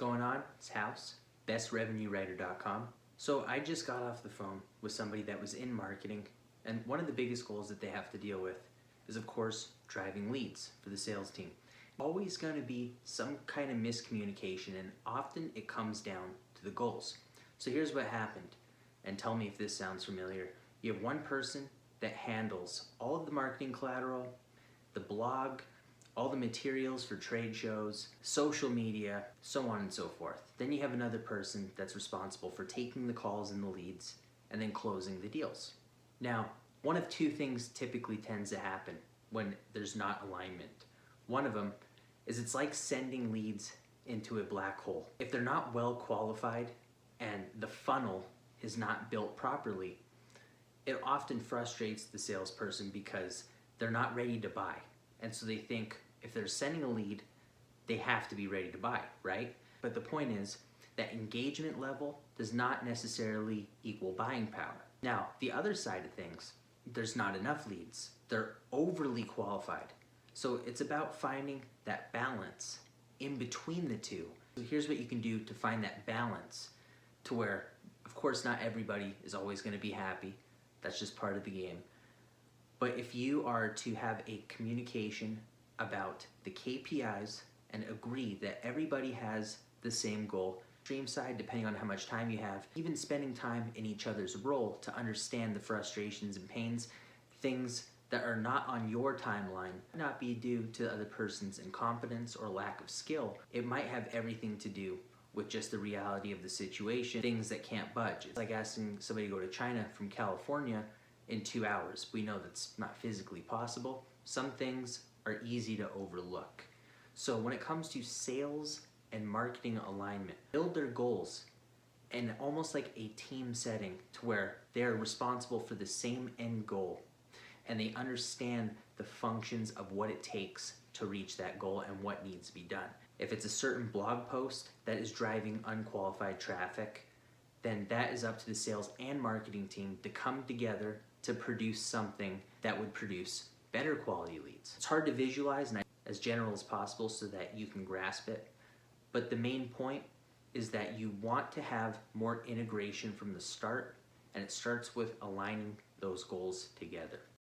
Going on? It's House, bestrevenuewriter.com. So I just got off the phone with somebody that was in marketing, and one of the biggest goals that they have to deal with is, of course, driving leads for the sales team. Always going to be some kind of miscommunication, and often it comes down to the goals. So here's what happened, and tell me if this sounds familiar. You have one person that handles all of the marketing collateral, the blog, all the materials for trade shows, social media, so on and so forth. Then you have another person that's responsible for taking the calls and the leads and then closing the deals. Now, one of two things typically tends to happen when there's not alignment. One of them is it's like sending leads into a black hole. If they're not well qualified and the funnel is not built properly, it often frustrates the salesperson because they're not ready to buy. And so they think if they're sending a lead, they have to be ready to buy, right? But the point is that engagement level does not necessarily equal buying power. Now, the other side of things, there's not enough leads. They're overly qualified. So it's about finding that balance in between the two. So here's what you can do to find that balance to where, of course, not everybody is always going to be happy. That's just part of the game. But if you are to have a communication about the KPIs and agree that everybody has the same goal, stream side, depending on how much time you have, even spending time in each other's role to understand the frustrations and pains, things that are not on your timeline, not be due to the other person's incompetence or lack of skill. It might have everything to do with just the reality of the situation, things that can't budge. It's like asking somebody to go to China from California in 2 hours. We know that's not physically possible. Some things are easy to overlook. So when it comes to sales and marketing alignment, build their goals in almost like a team setting to where they're responsible for the same end goal and they understand the functions of what it takes to reach that goal and what needs to be done. If it's a certain blog post that is driving unqualified traffic, then that is up to the sales and marketing team to come together to produce something that would produce better quality leads. It's hard to visualize and as general as possible so that you can grasp it, but the main point is that you want to have more integration from the start, and it starts with aligning those goals together.